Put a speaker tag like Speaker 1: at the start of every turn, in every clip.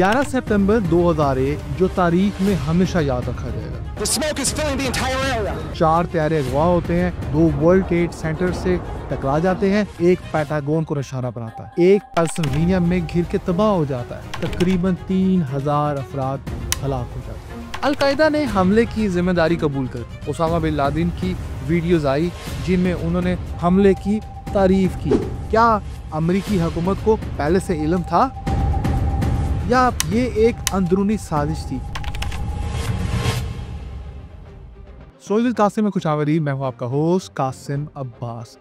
Speaker 1: 11 सितंबर 2001 जो तारीख में हमेशा याद रखा जाएगा। चार त्यारे अगवा होते हैं, दो वर्ल्ड ट्रेड सेंटर से टकरा जाते हैं, एक पेंटागन को निशाना बनाता है, एक पेंसिल्वेनिया में घिर के तबाह हो जाता है। तकरीबन 3000 अफराद हलाक हो जाते हैं। अल-कायदा ने हमले की जिम्मेदारी कबूल कर ओसामा बिन लादेन की वीडियोस आई जिनमें उन्होंने हमले की तारीफ की। क्या अमेरिकी हुकूमत को पहले से इल्म था या ये एक अंदरूनी साजिश थी? सोइल कासिम में खुशामदी, मैं हूँ आपका होस्ट कासिम अब्बास।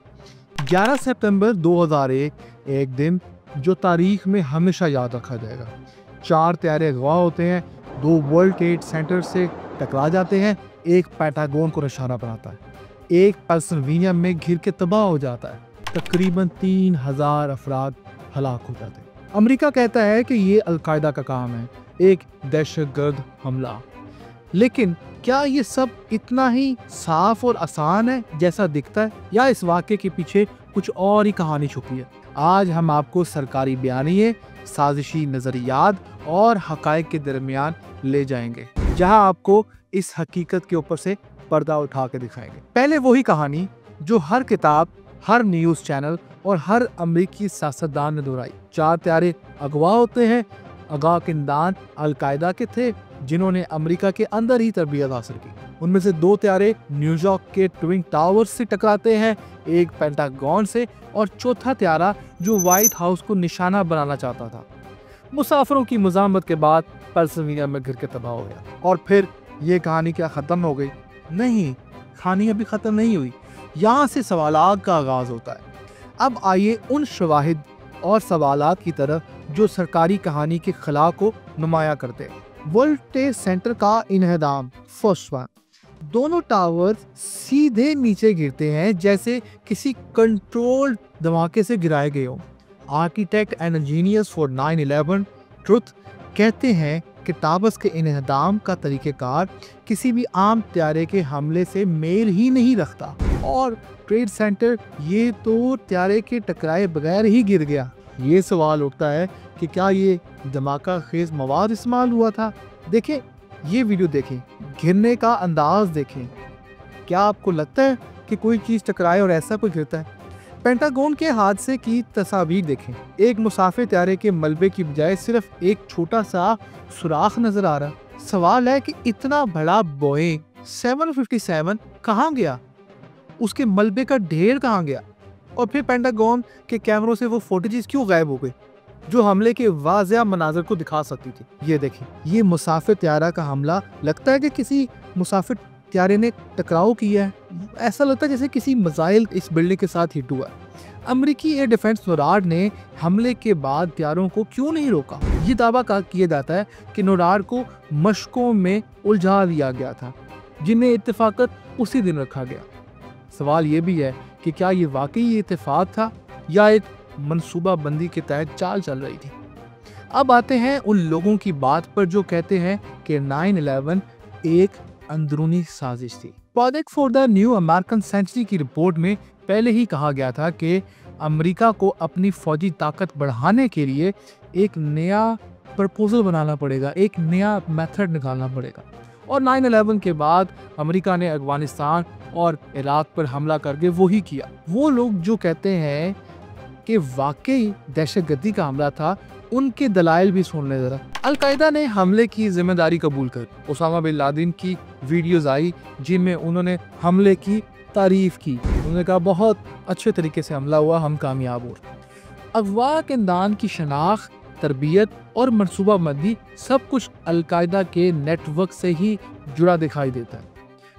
Speaker 1: 11 सितंबर 2001 एक दिन जो तारीख में हमेशा याद रखा जाएगा। चार त्यारे अगवा होते हैं, दो वर्ल्ड ट्रेड सेंटर से टकरा जाते हैं, एक पेंटागन को निशाना बनाता है, एक पेंसिल्वेनिया में घिर के तबाह हो जाता है। तकरीबन 3000 अफराद हलाक हो जाते हैं। अमेरिका कहता है कि ये अल-कायदा का काम है, एक दहशतगर्द हमला। लेकिन क्या ये सब इतना ही साफ और आसान है जैसा दिखता है, या इस वाक़े के पीछे कुछ और ही कहानी छुपी है? आज हम आपको सरकारी बयानिए, साजिशी नज़रियात और हक़ाइक़ के दरमियान ले जाएंगे, जहां आपको इस हकीकत के ऊपर से पर्दा उठा के दिखाएंगे। पहले वही कहानी जो हर किताब, हर न्यूज़ चैनल और हर अमेरिकी सियासतदान ने दोहराई। चार त्यारे अगवा होते हैं, अगा किंदान अल-कायदा के थे जिन्होंने अमेरिका के अंदर ही तरबियत हासिल की। उनमें से दो त्यारे न्यूयॉर्क के ट्विन टावर्स से टकराते हैं, एक पेंटागन से, और चौथा त्यारा जो व्हाइट हाउस को निशाना बनाना चाहता था, मुसाफिरों की मुज़ाहमत के बाद पेंसिल्वेनिया में घिर के तबाह हो गया। और फिर ये कहानी क्या ख़त्म हो गई? नहीं, कहानी अभी ख़त्म नहीं हुई। यहाँ से सवालात का आगाज़ होता है। अब आइए उन शवाहिद और सवालात की तरफ जो सरकारी कहानी के खिलाफ को नुमाया करते हैं। वर्ल्ड ट्रेड सेंटर का इन्हदाम, फर्स्ट वन। दोनों टावर सीधे नीचे गिरते हैं जैसे किसी कंट्रोल्ड धमाके से गिराए गए हों। Architect and engineers for 9/11 truth कहते हैं कि टावर्स के इन्हदाम का तरीक़ेकार किसी भी आम त्यारे के हमले से मेल ही नहीं रखता, और ट्रेड सेंटर ये तो त्यारे के टकराए बगैर ही गिर गया। ये सवाल उठता है कि क्या ये धमाका खेज मवाद इस्तेमाल हुआ था? देखें, ये वीडियो देखें, गिरने का अंदाज देखें। क्या आपको लगता है कि कोई चीज़ टकराए और ऐसा कोई गिरता है? पेंटागन के हादसे की तस्वीर देखें। एक मुसाफिर त्यारे के मलबे की बजाय सिर्फ एक छोटा सा सुराख नजर आ रहा। सवाल है कि इतना बड़ा बोइंग 757 कहाँ गया? उसके मलबे का ढेर कहाँ गया? और फिर पेंटागन के कैमरों से वो फुटेजेस क्यों गायब हो गई जो हमले के वाज़िया मनाज़र को दिखा सकती थी? ये देखें, ये मुसाफिर त्यारा का हमला लगता है कि किसी मुसाफिर त्यारे ने टकराव किया है। ऐसा लगता है जैसे किसी मिसाइल इस बिल्डिंग के साथ हिट हुआ। अमेरिकी एयर डिफेंस नोराड ने हमले के बाद त्यारों को क्यों नहीं रोका? ये दावा किया जाता है कि नोराड को मशकों में उलझा दिया गया था जिन्हें इत्तेफाकत उसी दिन रखा गया। सवाल ये भी है कि क्या ये वाकई इत्तेफाक था या एक मनसूबा बंदी के तहत चाल चल रही थी? अब आते हैं उन लोगों की बात पर जो कहते हैं कि 9/11 एक अंदरूनी साजिश थी। Project for the New American Century की रिपोर्ट में पहले ही कहा गया था कि अमेरिका को अपनी फौजी ताकत बढ़ाने के लिए एक नया प्रपोजल बनाना पड़ेगा, एक नया मेथड निकालना पड़ेगा। और 9/11 के बाद अमेरिका ने अफगानिस्तान और इराक पर हमला करके वही किया। वो लोग जो कहते हैं कि वाकई दहशतगर्दी का हमला था, उनके दलाइल भी सुन ले जरा। अल-कायदा ने हमले की जिम्मेदारी कबूल कर ओसामा बिन लादेन की वीडियोस आई जिनमें उन्होंने हमले की तारीफ की। उन्होंने कहा बहुत अच्छे तरीके से हमला हुआ, हम कामयाब हो। अगवा किंदान की शनाख्त, तरबियत और मनसूबाबंदी सब कुछ अल-कायदा के नेटवर्क से ही जुड़ा दिखाई देता है।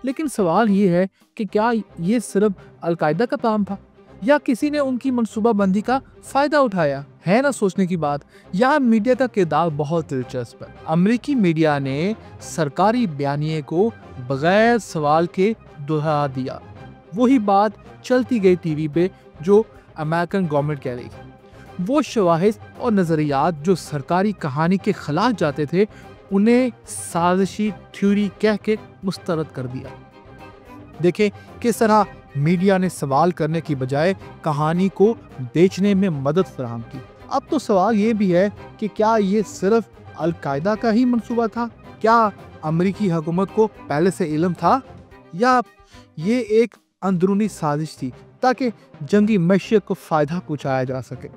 Speaker 1: लेकिन सवाल ये है कि क्या ये सिर्फ अल-कायदा का काम था या किसी ने उनकी मनसूबाबंदी का फायदा उठाया? है ना सोचने की बात। यहाँ मीडिया का किरदार बहुत दिलचस्प है। अमेरिकी मीडिया ने सरकारी बयानिए को बगैर सवाल के दोहरा दिया। वही बात चलती गई टीवी पे जो अमेरिकन गवर्नमेंट कह रही थी। वो शवाहिद और नज़रियात जो सरकारी कहानी के खिलाफ जाते थे, उन्हें साजिशी थ्योरी कह के मुस्तरद कर दिया। देखें किस तरह मीडिया ने सवाल करने की बजाय कहानी को बेचने में मदद फराहम की। अब तो सवाल ये भी है कि क्या ये सिर्फ अल-कायदा का ही मंसूबा था? क्या अमेरिकी हुकूमत को पहले से इल्म था, या ये एक अंदरूनी साजिश थी ताकि जंगी मैशियत को फ़ायदा पहुँचाया जा सके?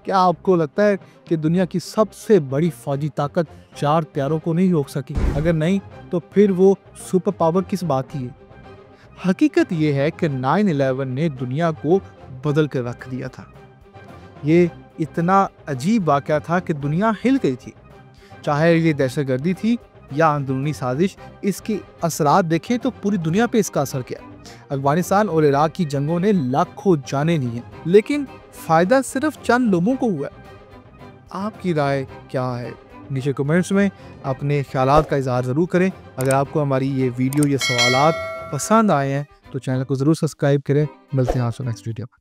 Speaker 1: क्या आपको लगता है कि दुनिया की सबसे बड़ी फौजी ताकत 4 हथियारों को नहीं रोक सकी? अगर नहीं, तो फिर वो सुपर पावर किस बात की है? हकीकत ये है कि 9/11 ने दुनिया को बदल कर रख दिया था। ये इतना अजीब वाक़या था कि दुनिया हिल गई थी। चाहे ये दहशतगर्दी थी या अंदरूनी साजिश, इसके असरात देखें तो पूरी दुनिया पे इसका असर किया। अफगानिस्तान और इराक की जंगों ने लाखों जानें ली हैं, लेकिन फ़ायदा सिर्फ चंद लोगों को हुआ। आपकी राय क्या है? नीचे कमेंट्स में अपने ख्यालात का इज़हार ज़रूर करें। अगर आपको हमारी ये वीडियो, ये सवालात पसंद आए हैं तो चैनल को ज़रूर सब्सक्राइब करें। मिलते हैं आपसे नेक्स्ट वीडियो में।